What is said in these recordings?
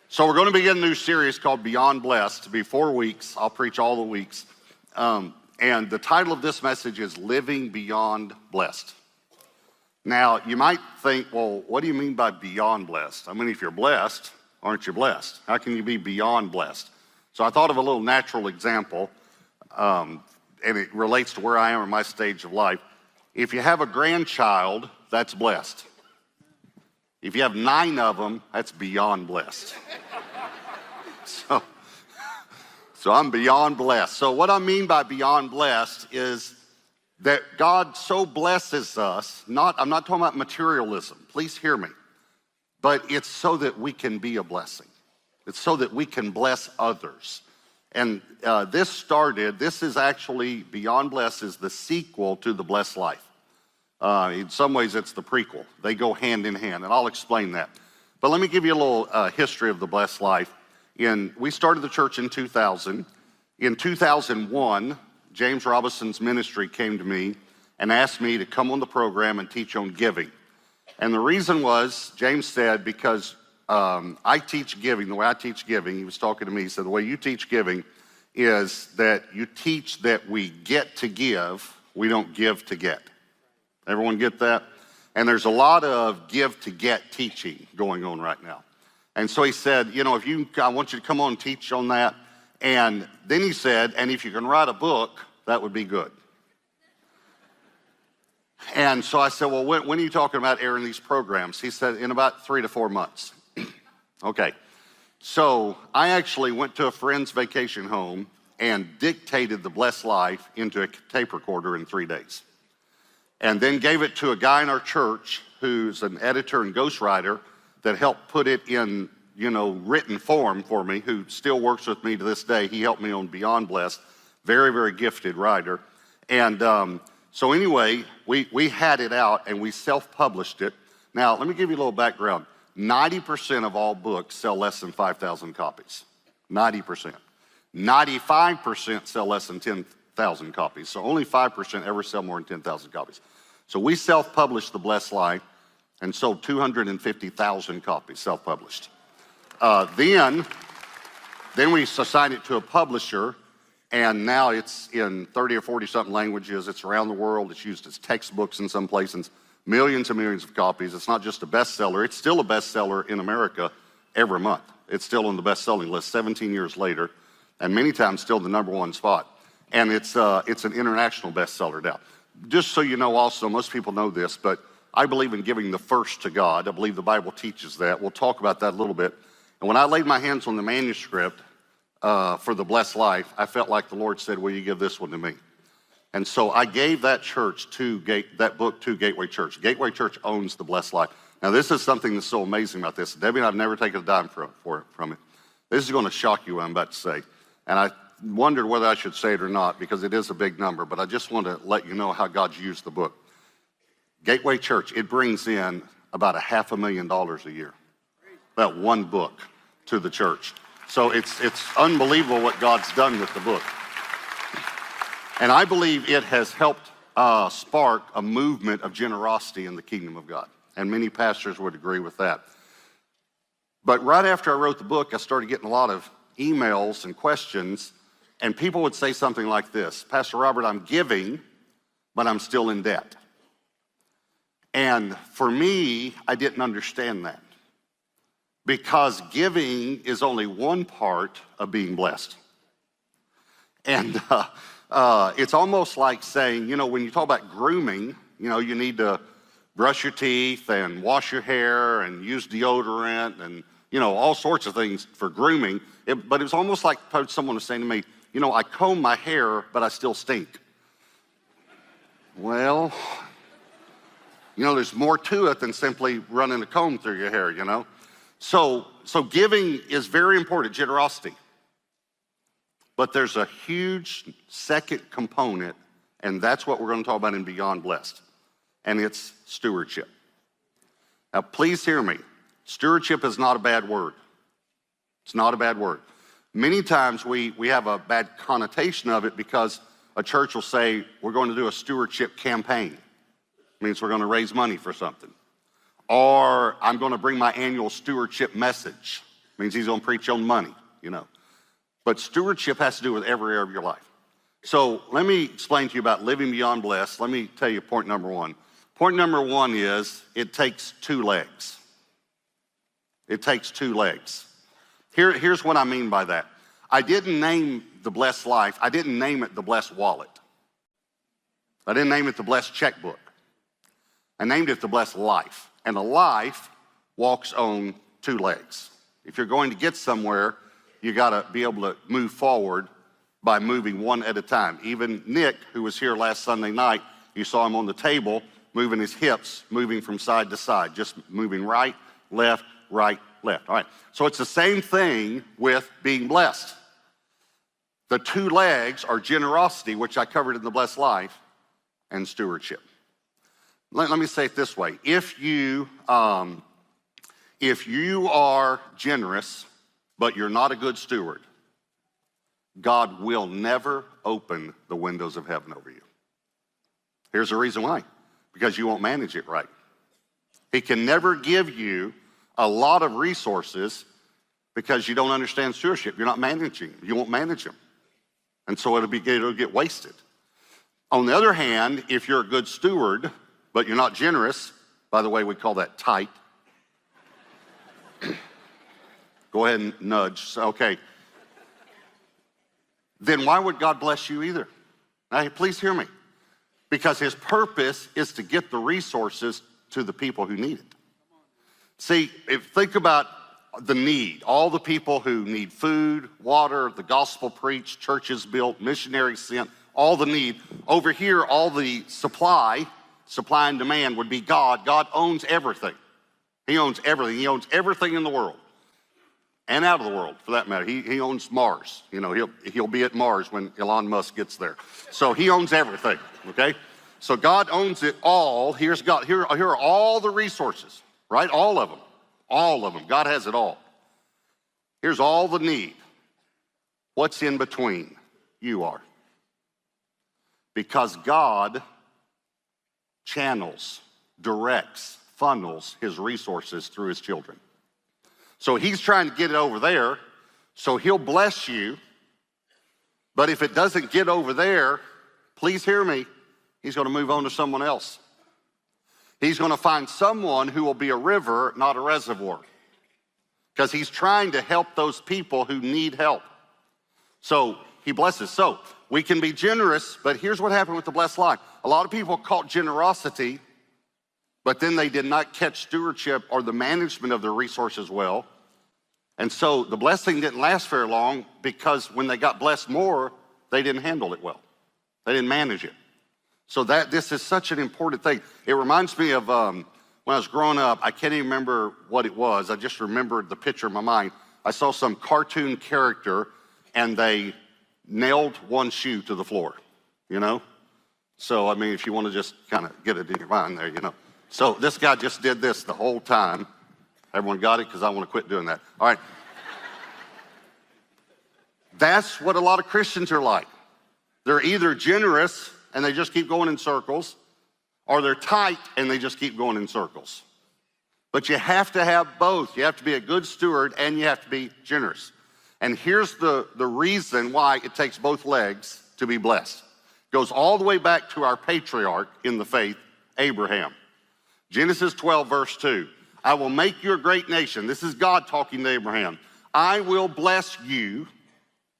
So we're going to begin a new series called Beyond Blessed. It'll be 4 weeks. I'll preach all the weeks. And the title of this message is Living Beyond Blessed. Now, you might think, well, what do you mean by beyond blessed? I mean, if you're blessed, aren't you blessed? How can you be beyond blessed? So I thought of a little natural example, and it relates to where I am in my stage of life. If you have a grandchild, that's blessed. If you have 9 of them, that's beyond blessed. So I'm beyond blessed. So what I mean by beyond blessed is that God so blesses us, I'm not talking about materialism, please hear me, but it's so that we can be a blessing. It's so that we can bless others. And this is actually, Beyond Blessed is the sequel to The Blessed Life. In some ways, it's the prequel. They go hand in hand, and I'll explain that. But let me give you a little history of The Blessed Life. We started the church in 2000. In 2001, James Robinson's ministry came to me and asked me to come on the program and teach on giving. And the reason was, James said, because I teach giving, the way I teach giving, he was talking to me, he said, the way you teach giving is that you teach that we get to give, we don't give to get. Everyone get that? And there's a lot of give to get teaching going on right now. And so he said, I want you to come on and teach on that. And then he said, and if you can write a book, that would be good. And so I said, well, when are you talking about airing these programs? He said, in about 3 to 4 months. Okay. So I actually went to a friend's vacation home and dictated The Blessed Life into a tape recorder in 3 days. And then gave it to a guy in our church who's an editor and ghostwriter that helped put it in, written form for me, who still works with me to this day. He helped me on Beyond Blessed. Very, very gifted writer. And so anyway, we had it out and we self-published it. Now, let me give you a little background. 90% of all books sell less than 5,000 copies. 90%. 95% sell less than 10,000 copies. So only 5% ever sell more than 10,000 copies. So we self-published The Blessed Life and sold 250,000 copies self-published. Then we assigned it to a publisher, and now it's in 30 or 40 something languages. It's around the world. It's used as textbooks in some places. Millions and millions of copies. It's not just a bestseller. It's still a bestseller in America every month. It's still on the best-selling list 17 years later, and many times still the #1 spot. And it's an international bestseller now. Just so you know also, most people know this, but I believe in giving the first to God. I believe the Bible teaches that. We'll talk about that a little bit. And when I laid my hands on the manuscript for The Blessed Life, I felt like the Lord said, will you give this one to me? And so I gave that book to Gateway Church. Gateway Church owns The Blessed Life. Now this is something that's so amazing about this. Debbie and I have never taken a dime from it. This is going to shock you what I'm about to say. And I wondered whether I should say it or not because it is a big number, but I just want to let you know how God's used the book. Gateway Church, it brings in about $500,000 a year. That one book to the church. So it's unbelievable what God's done with the book. And I believe it has helped spark a movement of generosity in the kingdom of God. And many pastors would agree with that. But right after I wrote the book, I started getting a lot of emails and questions, and people would say something like this, Pastor Robert, I'm giving, but I'm still in debt. And for me, I didn't understand that. Because giving is only one part of being blessed. And it's almost like saying, when you talk about grooming, you need to brush your teeth and wash your hair and use deodorant and, all sorts of things for grooming. But it was almost like someone was saying to me, I comb my hair, but I still stink. Well, there's more to it than simply running a comb through your hair, So giving is very important, generosity. But there's a huge second component, and that's what we're going to talk about in Beyond Blessed, and it's stewardship. Now, please hear me. Stewardship is not a bad word. It's not a bad word. Many times we have a bad connotation of it because a church will say, we're going to do a stewardship campaign. It means we're going to raise money for something. Or I'm going to bring my annual stewardship message. Means he's going to preach on money, you know. But stewardship has to do with every area of your life. So let me explain to you about living beyond blessed. Let me tell you point number one. Point number one is it takes two legs. It takes two legs. Here's what I mean by that. I didn't name the blessed life. I didn't name it the blessed wallet. I didn't name it the blessed checkbook. I named it the blessed life. And a life walks on two legs. If you're going to get somewhere, you got to be able to move forward by moving one at a time. Even Nick, who was here last Sunday night, you saw him on the table moving his hips, moving from side to side, just moving right, left, right, left. All right, so it's the same thing with being blessed. The two legs are generosity, which I covered in the blessed life, and stewardship. Let me say it this way. If you are generous, but you're not a good steward, God will never open the windows of heaven over you. Here's the reason why. Because you won't manage it right. He can never give you a lot of resources because you don't understand stewardship. You're not managing. You won't manage them. And so it'll get wasted. On the other hand, if you're a good steward, but you're not generous, by the way, we call that tight. Go ahead and nudge. Okay. Then why would God bless you either? Now, please hear me. Because his purpose is to get the resources to the people who need it. See, think about the need. All the people who need food, water, the gospel preached, churches built, missionaries sent, all the need. Over here, all the supply and demand would be God. God owns everything. He owns everything. He owns everything in the world. And out of the world, for that matter. He owns Mars. You know, he'll be at Mars when Elon Musk gets there. So he owns everything, okay? So God owns it all. Here's God. Here are all the resources, right? All of them. All of them. God has it all. Here's all the need. What's in between? You are. Because God channels, directs, funnels his resources through his children. So he's trying to get it over there, so he'll bless you. But if it doesn't get over there, please hear me, he's going to move on to someone else. He's going to find someone who will be a river, not a reservoir. Because he's trying to help those people who need help. So he blesses. So we can be generous, but here's what happened with the blessed life. A lot of people caught generosity, but then they did not catch stewardship or the management of their resources well. And so the blessing didn't last very long because when they got blessed more, they didn't handle it well. They didn't manage it. So this is such an important thing. It reminds me of when I was growing up, I can't even remember what it was. I just remembered the picture in my mind. I saw some cartoon character and they nailed one shoe to the floor, you know? So, I mean, if you want to just kind of get it in your mind there, you know. So this guy just did this the whole time. Everyone got it? Because I want to quit doing that. All right. That's what a lot of Christians are like. They're either generous and they just keep going in circles, or they're tight and they just keep going in circles. But you have to have both. You have to be a good steward and you have to be generous. And here's the reason why it takes both legs to be blessed. It goes all the way back to our patriarch in the faith, Abraham. Genesis 12, verse 2. I will make you a great nation. This is God talking to Abraham. I will bless you.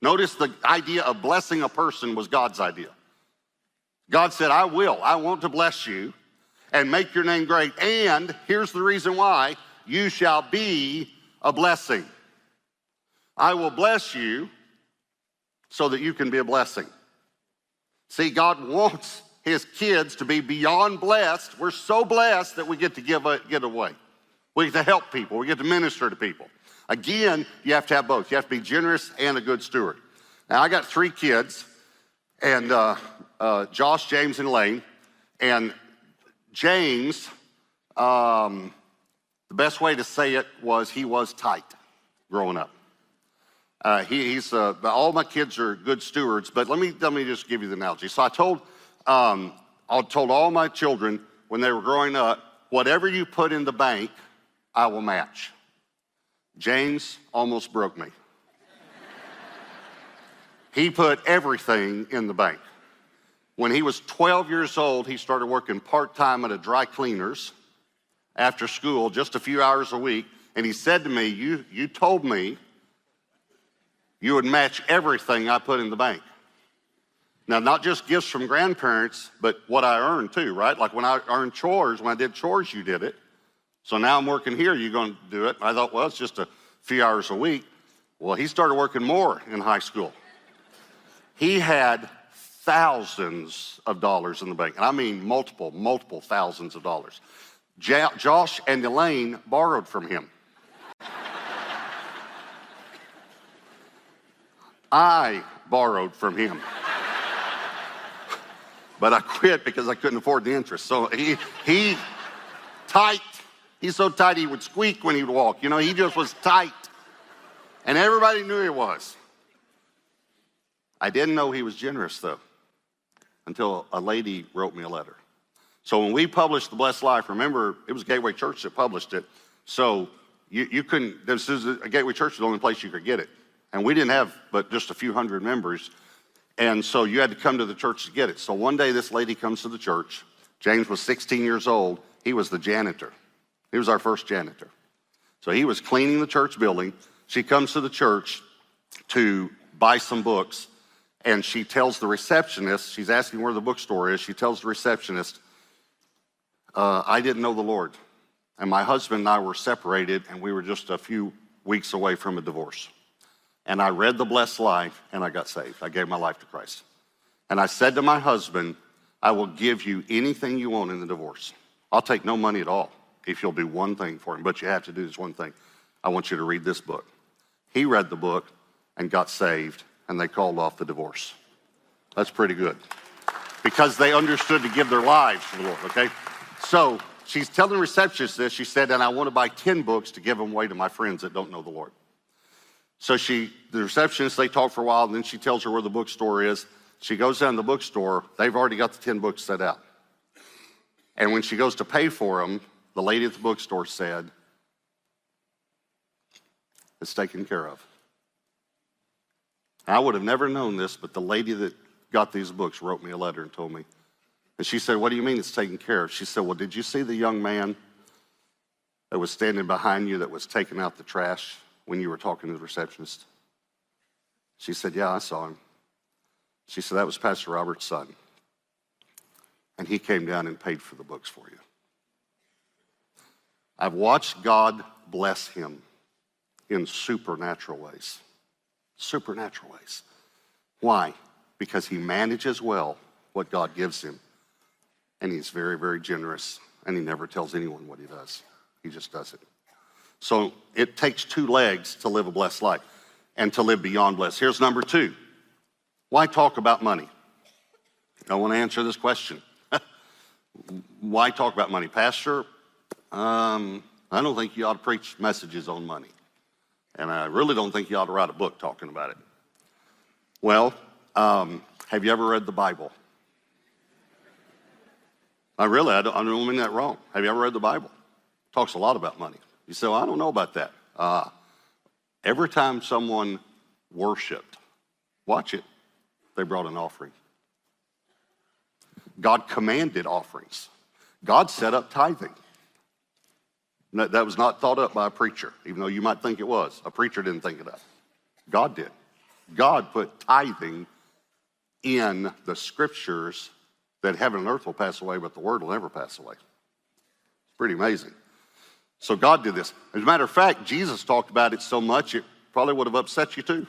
Notice the idea of blessing a person was God's idea. God said, I want to bless you and make your name great. And here's the reason why, you shall be a blessing. I will bless you so that you can be a blessing. See, God wants his kids to be beyond blessed. We're so blessed that we get to get away. We get to help people. We get to minister to people. Again, you have to have both. You have to be generous and a good steward. Now, I got 3 kids, and Josh, James, and Lane. And James, the best way to say it was he was tight growing up. All my kids are good stewards, but let me just give you the analogy. So I told all my children when they were growing up, whatever you put in the bank, I will match. James almost broke me. He put everything in the bank. When he was 12 years old, he started working part-time at a dry cleaner's after school, just a few hours a week. And he said to me, you told me you would match everything I put in the bank. Now, not just gifts from grandparents, but what I earned too, right? Like when I earned chores, when I did chores, you did it. So now I'm working here, you're going to do it. I thought, well, it's just a few hours a week. Well, he started working more in high school. He had thousands of dollars in the bank. And I mean multiple thousands of dollars. Josh and Elaine borrowed from him. I borrowed from him. But I quit because I couldn't afford the interest. So he tight. He's so tight he would squeak when he would walk. You know, he just was tight. And everybody knew he was. I didn't know he was generous, though, until a lady wrote me a letter. So when we published The Blessed Life, remember, it was Gateway Church that published it. So you couldn't, this is a Gateway Church is the only place you could get it. And we didn't have but just a few hundred members. And so you had to come to the church to get it. So one day this lady comes to the church. James was 16 years old. He was the janitor. He was our first janitor. So he was cleaning the church building. She comes to the church to buy some books. And she tells the receptionist, she's asking where the bookstore is. She tells the receptionist, I didn't know the Lord. And my husband and I were separated, and we were just a few weeks away from a divorce. And I read The Blessed Life, and I got saved. I gave my life to Christ. And I said to my husband, I will give you anything you want in the divorce. I'll take no money at all if you'll do one thing for him, but you have to do this one thing. I want you to read this book. He read the book and got saved, and they called off the divorce. That's pretty good. Because they understood to give their lives to the Lord, okay? So she's telling the receptionist this. She said, and I want to buy 10 books to give them away to my friends that don't know the Lord. So the receptionist, they talk for a while, and then she tells her where the bookstore is. She goes down to the bookstore. They've already got the 10 books set out. And when she goes to pay for them, the lady at the bookstore said, it's taken care of. I would have never known this, but the lady that got these books wrote me a letter and told me. And she said, what do you mean it's taken care of? She said, well, did you see the young man that was standing behind you that was taking out the trash when you were talking to the receptionist? She said, yeah, I saw him. She said, that was Pastor Robert's son. And he came down and paid for the books for you. I've watched God bless him in supernatural ways. Supernatural ways. Why? Because he manages well what God gives him. And he's very, very generous. And he never tells anyone what he does. He just does it. So it takes two legs to live a blessed life and to live beyond blessed. Here's number two. Why talk about money? I want to answer this question. Why talk about money? Pastor, I don't think you ought to preach messages on money. And I really don't think you ought to write a book talking about it. Well, have you ever read the Bible? I don't mean that wrong. Have you ever read the Bible? It talks a lot about money. You say, well, I don't know about that. Every time someone worshiped, watch it, they brought an offering. God commanded offerings. God set up tithing. That was not thought up by a preacher, even though you might think it was. A preacher didn't think it up. God did. God put tithing in the scriptures that heaven and earth will pass away, but the word will never pass away. It's pretty amazing. So God did this. As a matter of fact, Jesus talked about it so much, it probably would have upset you too.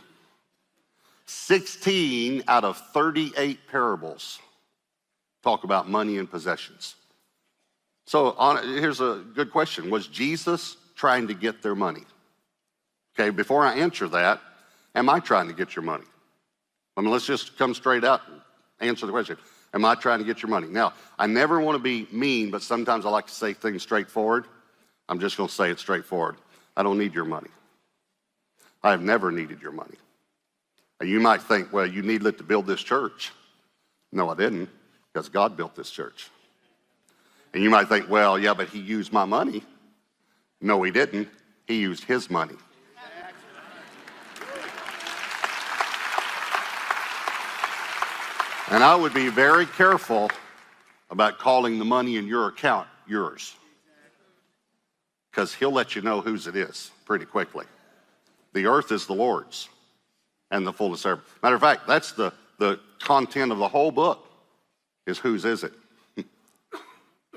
16 out of 38 parables talk about money and possessions. So here's a good question. Was Jesus trying to get their money? Okay, before I answer that, am I trying to get your money? I mean, let's just come straight out and answer the question. Am I trying to get your money? Now, I never want to be mean, but sometimes I like to say things straightforward. I'm just going to say it straightforward. I don't need your money. I have never needed your money. And you might think, well, you needed it to build this church. No, I didn't, because God built this church. And you might think, well, yeah, but he used my money. No, he didn't. He used his money. And I would be very careful about calling the money in your account yours, because he'll let you know whose it is pretty quickly. The earth is the Lord's and the fullness thereof. Matter of fact, that's the content of the whole book, is whose is it?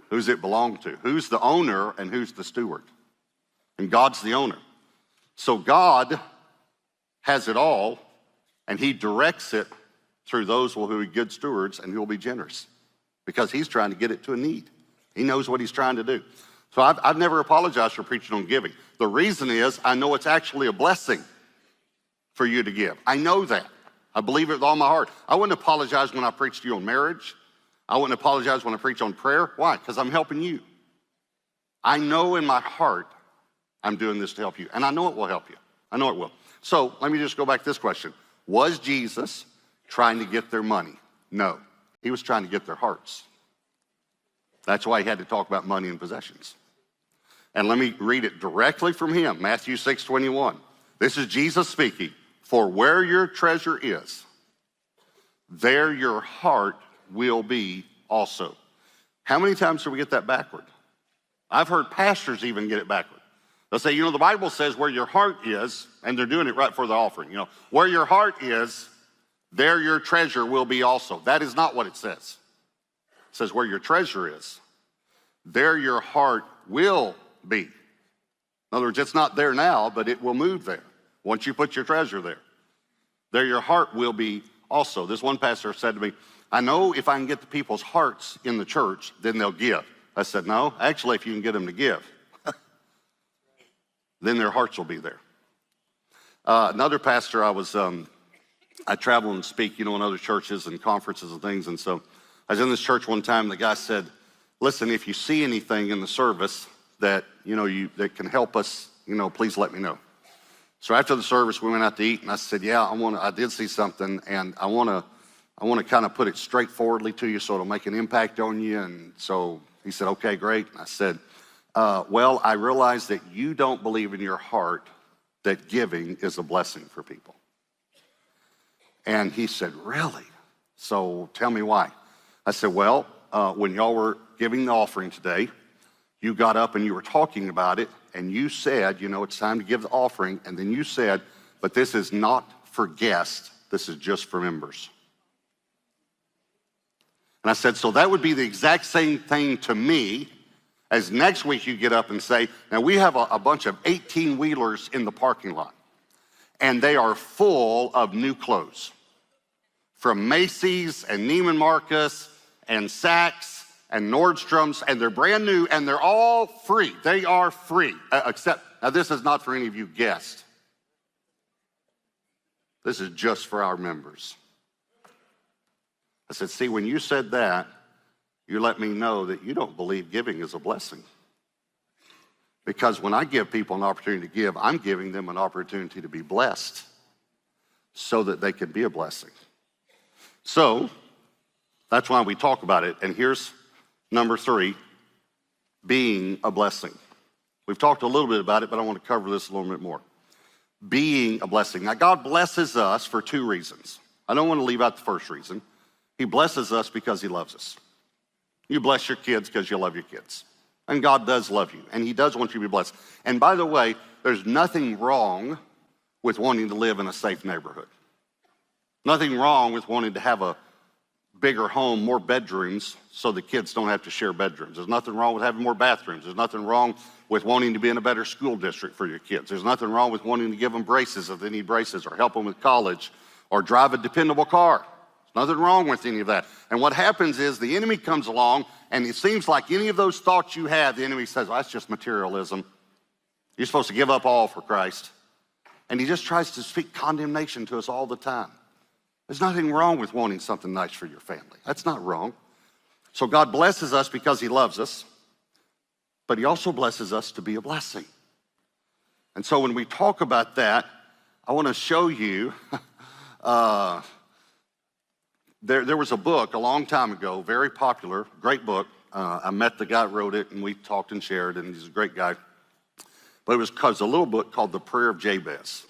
Who's it belong to? Who's the owner and who's the steward? And God's the owner. So God has it all, and he directs it through those who will be good stewards and who will be generous, because he's trying to get it to a need. He knows what he's trying to do. So I've never apologized for preaching on giving. The reason is I know it's actually a blessing for you to give. I know that. I believe it with all my heart. I wouldn't apologize when I preach to you on marriage. I wouldn't apologize when I preach on prayer. Why? Because I'm helping you. I know in my heart I'm doing this to help you, and I know it will help you. I know it will. So let me just go back to this question. Was Jesus trying to get their money? No. He was trying to get their hearts. That's why he had to talk about money and possessions. And let me read it directly from him, Matthew 6:21. This is Jesus speaking. For where your treasure is, there your heart will be also. How many times do we get that backward? I've heard pastors even get it backward. They'll say, the Bible says where your heart is, and they're doing it right for the offering. Where your heart is, there your treasure will be also. That is not what it says. It says where your treasure is, there your heart will be. In other words, it's not there now, but it will move there once you put your treasure there. There your heart will be also. This one pastor said to me, I know if I can get the people's hearts in the church, then they'll give. I said, no, actually, if you can get them to give, then their hearts will be there. Another pastor, I travel and speak, in other churches and conferences and things. And so I was in this church one time, the guy said, listen, if you see anything in the service that, that can help us, please let me know. So after the service, we went out to eat, and I said, yeah, I did see something, and I want to kind of put it straightforwardly to you so it'll make an impact on you. And so he said, okay, great. And I said, well, I realize that you don't believe in your heart that giving is a blessing for people. And he said, really? So tell me why. I said, well, when y'all were giving the offering today, you got up and you were talking about it, and you said, it's time to give the offering, and then you said, but this is not for guests, this is just for members. And I said, so that would be the exact same thing to me as next week you get up and say, now we have a bunch of 18-wheelers in the parking lot, and they are full of new clothes from Macy's and Neiman Marcus and Saks and Nordstrom's, and they're brand new, and they're all free. They are free, except, now this is not for any of you guests. This is just for our members. I said, see, when you said that, you let me know that you don't believe giving is a blessing. Because when I give people an opportunity to give, I'm giving them an opportunity to be blessed so that they can be a blessing. So that's why we talk about it. And here's number 3, being a blessing. We've talked a little bit about it, but I want to cover this a little bit more. Being a blessing. Now, God blesses us for 2 reasons. I don't want to leave out the first reason. He blesses us because he loves us. You bless your kids because you love your kids. And God does love you, and he does want you to be blessed. And by the way, there's nothing wrong with wanting to live in a safe neighborhood. Nothing wrong with wanting to have a bigger home, more bedrooms, so the kids don't have to share bedrooms. There's nothing wrong with having more bathrooms. There's nothing wrong with wanting to be in a better school district for your kids. There's nothing wrong with wanting to give them braces if they need braces, or help them with college, or drive a dependable car. There's nothing wrong with any of that. And what happens is the enemy comes along, and it seems like any of those thoughts you have, the enemy says, well, that's just materialism. You're supposed to give up all for Christ. And he just tries to speak condemnation to us all the time. There's nothing wrong with wanting something nice for your family. That's not wrong. So God blesses us because he loves us, but he also blesses us to be a blessing. And so when we talk about that, I want to show you, there was a book a long time ago, very popular, great book. I met the guy who wrote it, and we talked and shared, and he's a great guy. But it was a little book called The Prayer of Jabez.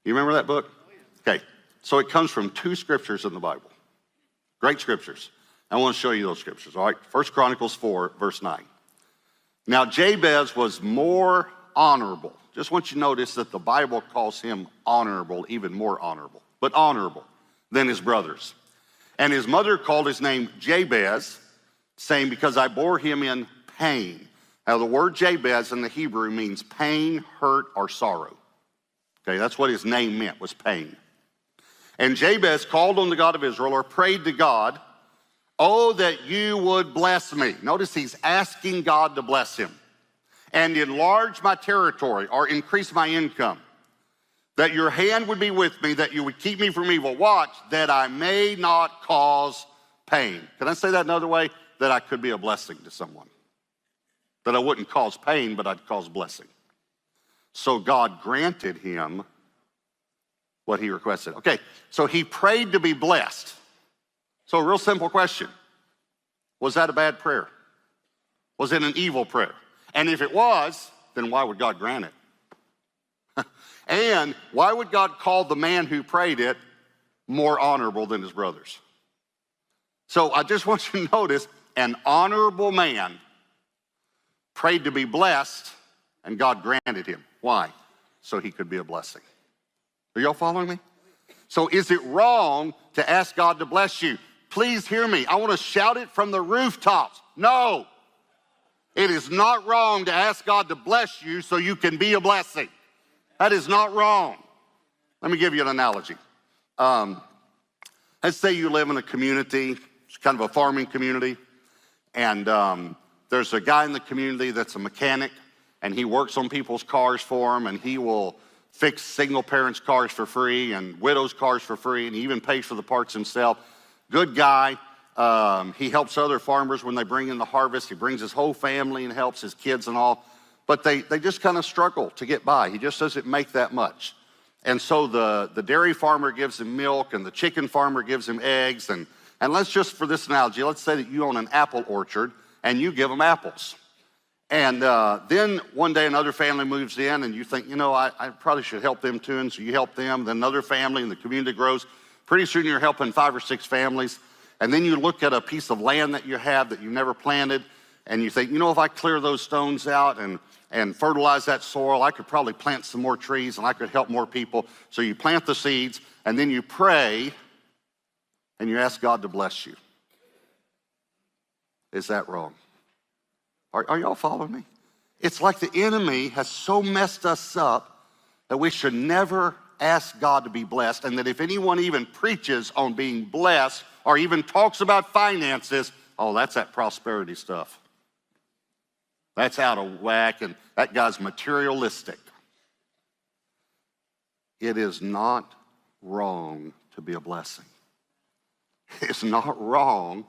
You remember that book? Okay. So it comes from 2 scriptures in the Bible. Great scriptures. I want to show you those scriptures, all right? 1 Chronicles 4, verse 9. Now, Jabez was more honorable. Just want you to notice that the Bible calls him honorable, even more honorable, but honorable than his brothers. And his mother called his name Jabez, saying, because I bore him in pain. Now, the word Jabez in the Hebrew means pain, hurt, or sorrow. Okay, that's what his name meant, was pain. And Jabez called on the God of Israel, or prayed to God, oh, that you would bless me. Notice he's asking God to bless him. And enlarge my territory, or increase my income. That your hand would be with me, that you would keep me from evil. Watch, that I may not cause pain. Can I say that another way? That I could be a blessing to someone. That I wouldn't cause pain, but I'd cause blessing. So God granted him what he requested. Okay, so he prayed to be blessed. So a real simple question. Was that a bad prayer? Was it an evil prayer? And if it was, then why would God grant it? And why would God call the man who prayed it more honorable than his brothers? So I just want you to notice, an honorable man prayed to be blessed, and God granted him. Why? So he could be a blessing. Are y'all following me? So is it wrong to ask God to bless you? Please hear me. I want to shout it from the rooftops. No. It is not wrong to ask God to bless you so you can be a blessing. That is not wrong. Let me give you an analogy. Let's say you live in a community, it's kind of a farming community, and there's a guy in the community that's a mechanic, and he works on people's cars for them, and he will fix single parents' cars for free and widows' cars for free, and he even pays for the parts himself. Good guy. He helps other farmers when they bring in the harvest. He brings his whole family and helps his kids and all. But they just kind of struggle to get by. He just doesn't make that much. And so the dairy farmer gives him milk, and the chicken farmer gives him eggs. And let's just, for this analogy, let's say that you own an apple orchard, and you give them apples. And then one day another family moves in, and you think, you know, I probably should help them too. And so you help them. Then another family, and the community grows. Pretty soon you're helping 5 or 6 families. And then you look at a piece of land that you have that you never planted, and you think, you know, if I clear those stones out and fertilize that soil, I could probably plant some more trees and I could help more people. So you plant the seeds, and then you pray, and you ask God to bless you. Is that wrong? Are y'all following me? It's like the enemy has so messed us up that we should never ask God to be blessed, and that if anyone even preaches on being blessed or even talks about finances, oh, that's that prosperity stuff. That's out of whack, and that guy's materialistic. It is not wrong to be a blessing. It's not wrong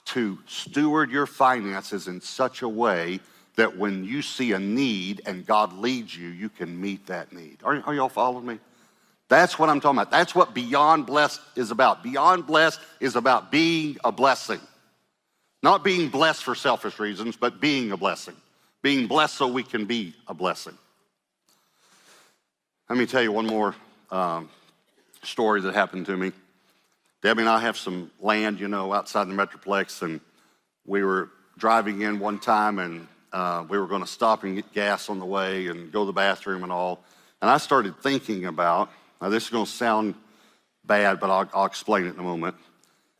to steward your finances in such a way that when you see a need and God leads you, you can meet that need. Are y'all following me? That's what I'm talking about. That's what Beyond Blessed is about. Beyond Blessed is about being a blessing. Not being blessed for selfish reasons, but being a blessing. Being blessed so we can be a blessing. Let me tell you one more story that happened to me. Debbie and I have some land, you know, outside the Metroplex, and we were driving in one time, and we were going to stop and get gas on the way and go to the bathroom and all. And I started thinking about, now this is going to sound bad, but I'll explain it in a moment.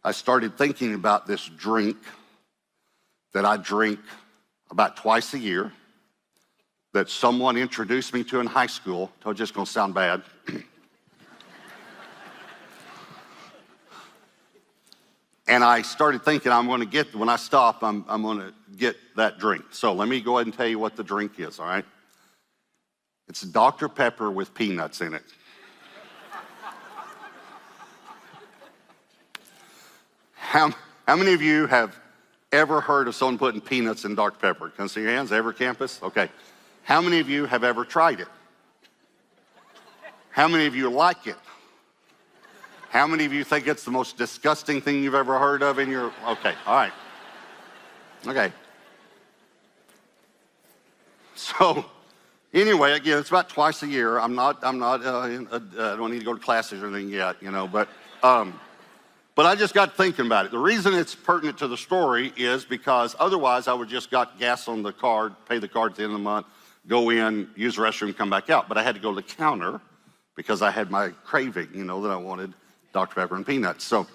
I started thinking about this drink that I drink about twice a year that someone introduced me to in high school. It's just going to sound bad. And I started thinking when I stop, I'm going to get that drink. So let me go ahead and tell you what the drink is, all right? It's Dr. Pepper with peanuts in it. How many of you have ever heard of someone putting peanuts in Dr. Pepper? Can I see your hands? Every campus? Okay. How many of you have ever tried it? How many of you like it? How many of you think it's the most disgusting thing you've ever heard of in your, okay, all right. Okay. So, anyway, again, it's about twice a year. I don't need to go to classes or anything yet, you know, but But I just got thinking about it. The reason it's pertinent to the story is because otherwise I would just got gas on the card, pay the card at the end of the month, go in, use the restroom, come back out. But I had to go to the counter because I had my craving, that I wanted Dr. Pepper and peanuts. So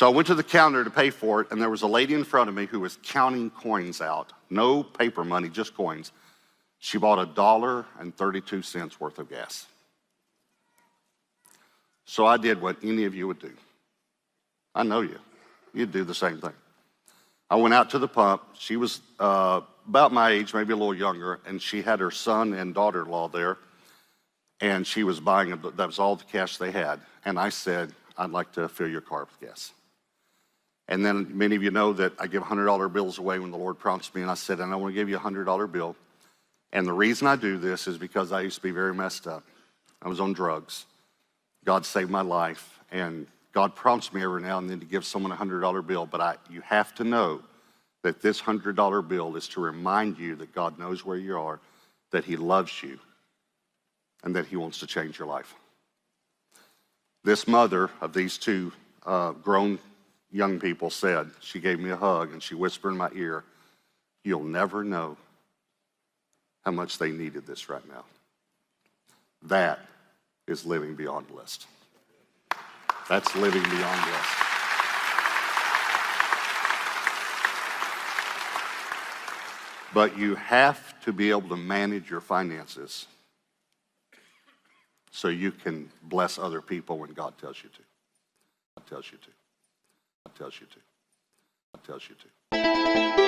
I went to the counter to pay for it, and there was a lady in front of me who was counting coins out. No paper money, just coins. She bought $1.32 worth of gas. So I did what any of you would do. I know you. You'd do the same thing. I went out to the pump. She was about my age, maybe a little younger, and she had her son and daughter-in-law there, and she was buying, that was all the cash they had. And I said, I'd like to fill your car with gas. And then many of you know that I give $100 bills away when the Lord prompts me, and I said, and I want to give you a $100 bill. And the reason I do this is because I used to be very messed up. I was on drugs. God saved my life, and God prompts me every now and then to give someone a $100 bill, but you have to know that this $100 bill is to remind you that God knows where you are, that He loves you, and that He wants to change your life. This mother of these two grown young people said, she gave me a hug and she whispered in my ear, you'll never know how much they needed this right now. That is living beyond blessed. That's living beyond blessed. But you have to be able to manage your finances so you can bless other people when God tells you to. God tells you to. God tells you to. God tells you to.